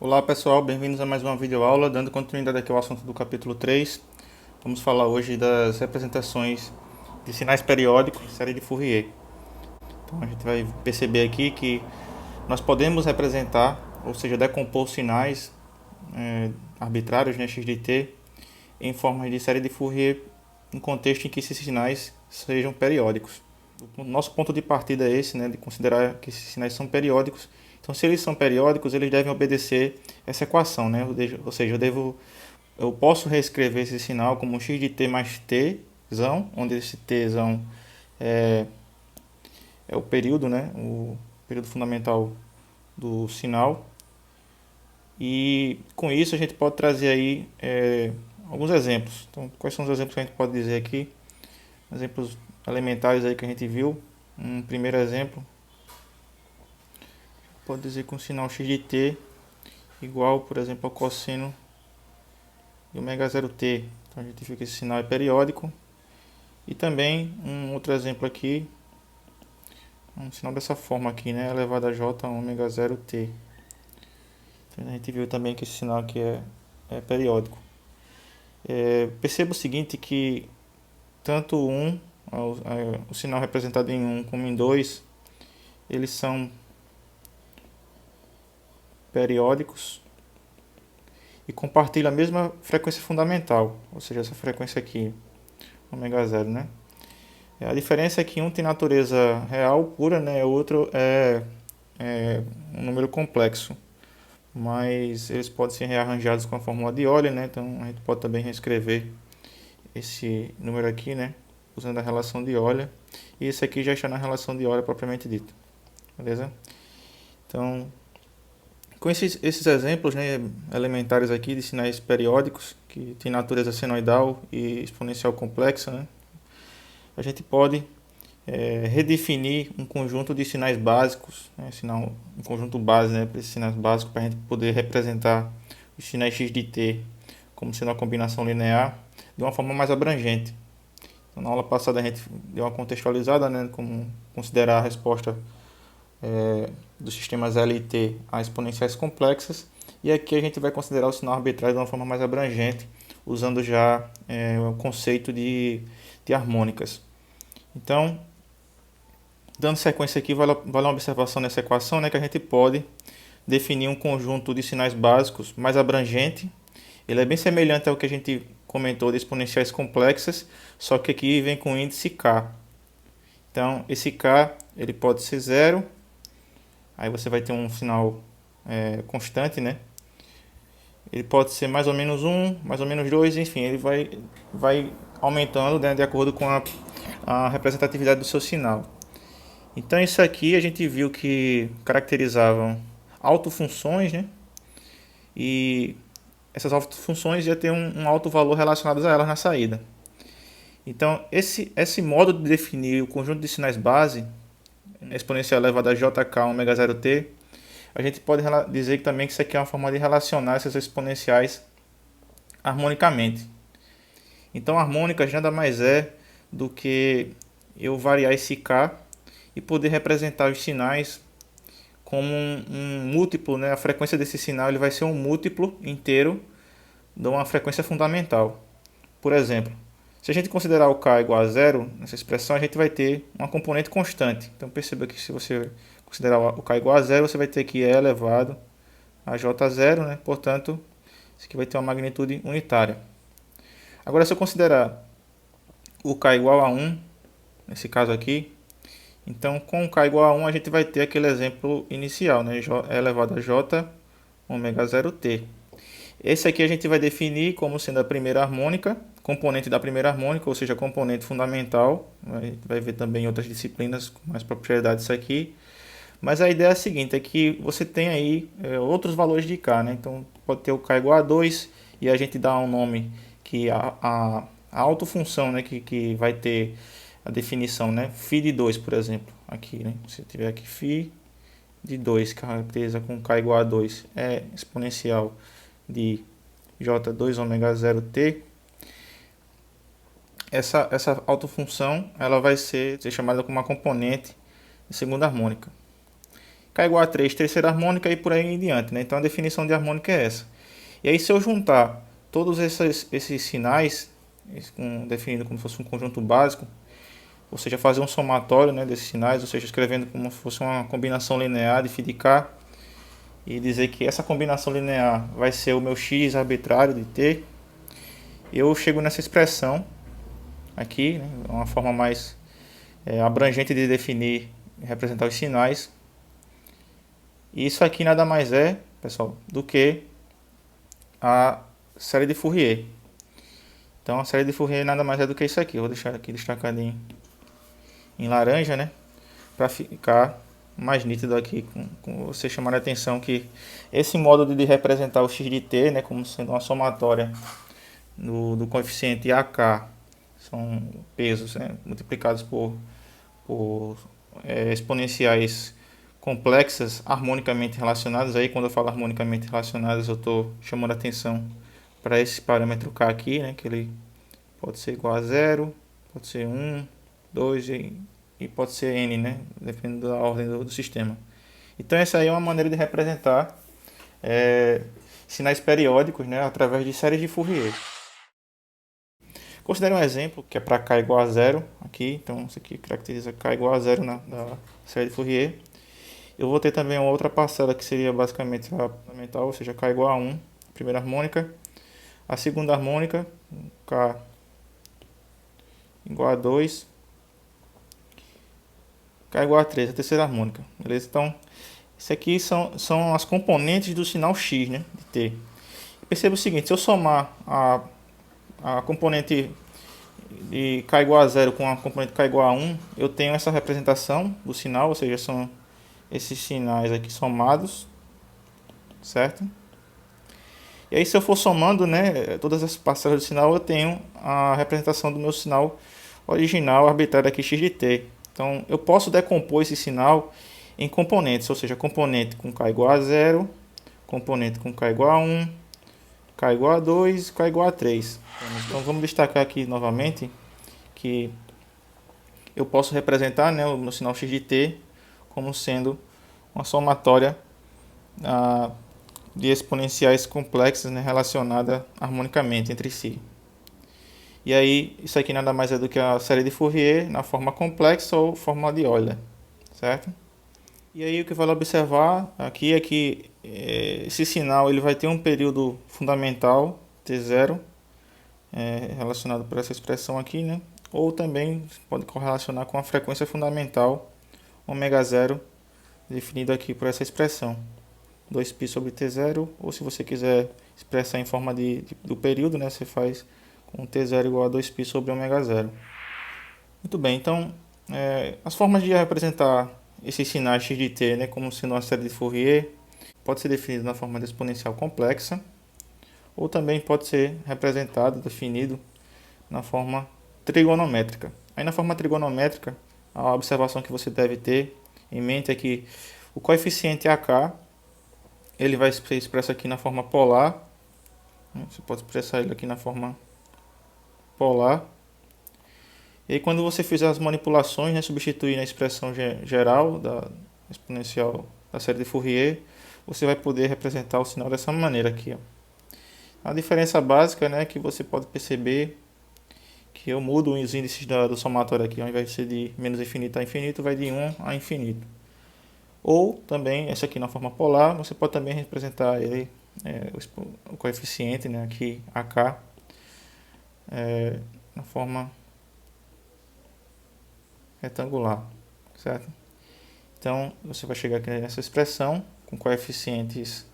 Olá pessoal, bem-vindos a mais uma videoaula, dando continuidade aqui ao assunto do capítulo 3. Vamos falar hoje das representações de sinais periódicos em série de Fourier. Então a gente vai perceber aqui que nós podemos representar, ou seja, decompor sinais arbitrários, né, x de t, em formas de série de Fourier, em contexto em que esses sinais sejam periódicos. O nosso ponto de partida é esse, né, de considerar que esses sinais são periódicos. Então, se eles são periódicos, eles devem obedecer essa equação, né? Ou seja, eu posso reescrever esse sinal como x de t mais t, onde esse t é o período, né? O período fundamental do sinal. E com isso a gente pode trazer aí alguns exemplos. Então, quais são os exemplos que a gente pode dizer aqui? Exemplos elementares aí que a gente viu. Um primeiro exemplo, pode dizer que um sinal x de t igual, por exemplo, ao cosseno de ômega 0t. Então a gente viu que esse sinal é periódico. E também um outro exemplo aqui, um sinal dessa forma aqui, né, elevado a j ômega 0t. Então a gente viu também que esse sinal aqui é periódico. Perceba o seguinte, que tanto o sinal representado em 1 como em 2, eles são periódicos e compartilham a mesma frequência fundamental, ou seja, essa frequência aqui, ômega 0, né? A diferença é que um tem natureza real pura, né? O outro é um número complexo, mas eles podem ser rearranjados com a fórmula de Euler, né? Então a gente pode também reescrever esse número aqui, né, usando a relação de Euler, e esse aqui já está na relação de Euler propriamente dita, beleza? Então, com esses exemplos, né, elementares aqui de sinais periódicos, que tem natureza senoidal e exponencial complexa, né, a gente pode redefinir um conjunto de sinais básicos, né, um conjunto base, né, para esses sinais básicos, para a gente poder representar os sinais x de t como sendo uma combinação linear de uma forma mais abrangente. Então, na aula passada a gente deu uma contextualizada, né, como considerar a resposta dos sistemas L e T a exponenciais complexas, e aqui a gente vai considerar o sinal arbitrário de uma forma mais abrangente, usando já o conceito de harmônicas. Então, dando sequência aqui, vale uma observação nessa equação, né, que a gente pode definir um conjunto de sinais básicos mais abrangente. Ele é bem semelhante ao que a gente comentou de exponenciais complexas, só que aqui vem com o índice k. Então, esse k ele pode ser 0, aí você vai ter um sinal constante, né? Ele pode ser mais ou menos 1, mais ou menos 2, enfim, ele vai aumentando, né, de acordo com a representatividade do seu sinal. Então, isso aqui a gente viu que caracterizavam autofunções, né? E essas autofunções iam ter um alto valor relacionado a elas na saída. Então, esse modo de definir o conjunto de sinais base, exponencial elevado a jk ômega 0t, a gente pode dizer que também que isso aqui é uma forma de relacionar essas exponenciais harmonicamente. Então, harmônicas nada mais é do que eu variar esse k e poder representar os sinais como um múltiplo, né? A frequência desse sinal ele vai ser um múltiplo inteiro de uma frequência fundamental. Por exemplo, se a gente considerar o k igual a zero, nessa expressão a gente vai ter uma componente constante. Então perceba que se você considerar o k igual a zero, você vai ter que E elevado a j0, né? Portanto, isso aqui vai ter uma magnitude unitária. Agora, se eu considerar o k igual a 1, nesse caso aqui, então com o k igual a 1 a gente vai ter aquele exemplo inicial, né? E elevado a j ômega 0t. Esse aqui a gente vai definir como sendo a primeira harmônica, componente da primeira harmônica, ou seja, componente fundamental. A gente vai ver também em outras disciplinas com mais propriedade isso aqui. Mas a ideia é a seguinte, é que você tem aí outros valores de k, né? Então pode ter o k igual a 2 e a gente dá um nome que a autofunção, né, que vai ter a definição, né, φ de 2, por exemplo, aqui, né? Se eu tiver aqui φ de 2, que caracteriza com k igual a 2, é exponencial de j2 ômega 0t, essa autofunção ela vai ser chamada como uma componente de segunda harmônica. K igual a 3, terceira harmônica e por aí em diante, né? Então a definição de harmônica é essa. E aí se eu juntar todos esses sinais, definido como se fosse um conjunto básico, ou seja, fazer um somatório, né, desses sinais, ou seja, escrevendo como se fosse uma combinação linear de φ de K, e dizer que essa combinação linear vai ser o meu x arbitrário de t, eu chego nessa expressão aqui, né, uma forma mais abrangente de definir e representar os sinais. E isso aqui nada mais é, pessoal, do que a série de Fourier. Então a série de Fourier nada mais é do que isso aqui. Eu vou deixar aqui destacadinho em laranja, né, para ficar mais nítido aqui, com você chamar a atenção que esse modo de representar o x de t, né, como sendo uma somatória do coeficiente AK, são pesos, né, multiplicados por exponenciais complexas harmonicamente relacionadas. Aí quando eu falo harmonicamente relacionadas, eu estou chamando a atenção para esse parâmetro K aqui, né, que ele pode ser igual a 0, pode ser 1, 2 e pode ser n, né, dependendo da ordem do sistema. Então essa aí é uma maneira de representar sinais periódicos, né, através de séries de Fourier. Considere um exemplo que é para K igual a 0 aqui, então isso aqui caracteriza K igual a 0 na série de Fourier. Eu vou ter também uma outra parcela que seria basicamente a fundamental, ou seja, K igual a 1, primeira harmônica. A segunda harmônica, K igual a 2, K igual a 3, a terceira harmônica, beleza? Então, isso aqui são as componentes do sinal X, né, de T. Perceba o seguinte, se eu somar a componente de K igual a 0 com a componente K igual a 1, eu tenho essa representação do sinal, ou seja, são esses sinais aqui somados, certo? E aí se eu for somando, né, todas as parcelas do sinal, eu tenho a representação do meu sinal original arbitrário aqui x de t. Então eu posso decompor esse sinal em componentes, ou seja, componente com K igual a 0, componente com K igual a 1, K igual a 2 e K igual a 3. Então vamos destacar aqui novamente que eu posso representar, né, o meu sinal x de t como sendo uma somatória de exponenciais complexas, né, relacionada harmonicamente entre si. E aí, isso aqui nada mais é do que a série de Fourier na forma complexa ou forma de Euler, certo? E aí o que vale observar aqui é que esse sinal ele vai ter um período fundamental, T0, relacionado por essa expressão aqui, né? Ou também pode correlacionar com a frequência fundamental, ω0, definido aqui por essa expressão, 2π sobre T0, ou se você quiser expressar em forma do período, né, você faz com T0 igual a 2π sobre ω0. Muito bem, então as formas de representar esses sinais x de t, né, como sendo uma série de Fourier, pode ser definido na forma de exponencial complexa, ou também pode ser representado, definido na forma trigonométrica. Aí na forma trigonométrica, a observação que você deve ter em mente é que o coeficiente AK ele vai ser expresso aqui na forma polar. Você pode expressar ele aqui na forma polar. E aí, quando você fizer as manipulações, né, substituir na expressão geral da exponencial da série de Fourier, você vai poder representar o sinal dessa maneira aqui, ó. A diferença básica, né, que você pode perceber que eu mudo os índices do somatório aqui, ao invés de ser de menos infinito a infinito, vai de 1 a infinito. Ou também, essa aqui na forma polar, você pode também representar ele, o coeficiente, né, aqui, AK, na forma retangular, certo? Então, você vai chegar aqui nessa expressão com coeficientes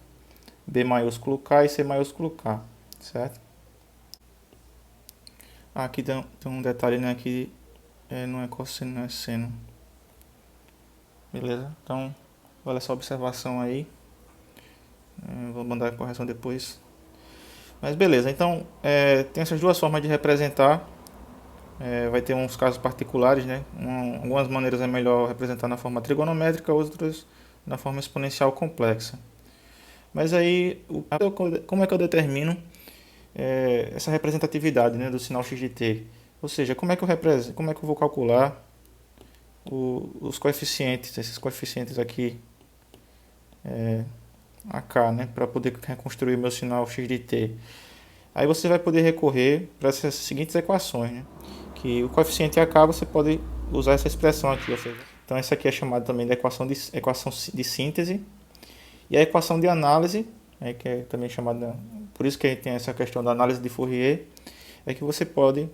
B maiúsculo K e C maiúsculo K, certo? Aqui tem um detalhe, né, que não é cosseno, não é seno. Beleza? Então, olha essa observação aí. Vou mandar a correção depois. Mas beleza, então tem essas duas formas de representar. Vai ter uns casos particulares, né? Algumas maneiras é melhor representar na forma trigonométrica, outras na forma exponencial complexa. Mas aí, como é que eu determino essa representatividade, né, do sinal x de t? Ou seja, como é que eu vou calcular os coeficientes, esses coeficientes aqui AK, né, para poder reconstruir o meu sinal x de t. Aí você vai poder recorrer para essas seguintes equações, né? Que o coeficiente AK você pode usar essa expressão aqui, ou seja, então essa aqui é chamada também de equação de síntese, e a equação de análise, que é também chamada, por isso que a gente tem essa questão da análise de Fourier, é que você pode,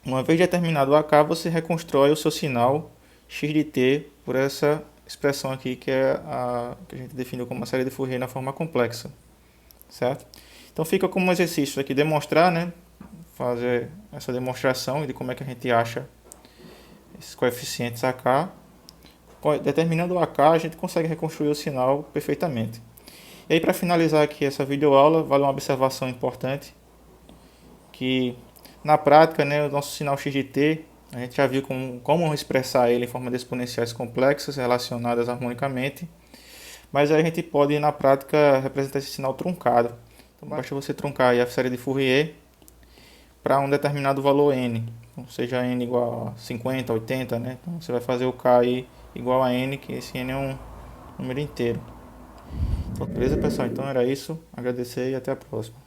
uma vez determinado o AK, você reconstrói o seu sinal x de t por essa expressão aqui, que é a que a gente definiu como uma série de Fourier na forma complexa, certo? Então fica como um exercício aqui demonstrar, né? Fazer essa demonstração de como é que a gente acha esses coeficientes AK. Determinando o AK, a gente consegue reconstruir o sinal perfeitamente. E aí, para finalizar aqui essa videoaula, vale uma observação importante, que na prática, né, o nosso sinal x de t, a gente já viu como expressar ele em forma de exponenciais complexas relacionadas harmonicamente, mas a gente pode, na prática, representar esse sinal truncado. Então, basta você truncar aí a série de Fourier para um determinado valor n, então, seja n igual a 50, 80, né? Então você vai fazer o k aí igual a n, que esse n é um número inteiro. Então, beleza, pessoal? Então era isso. Agradecer e até a próxima.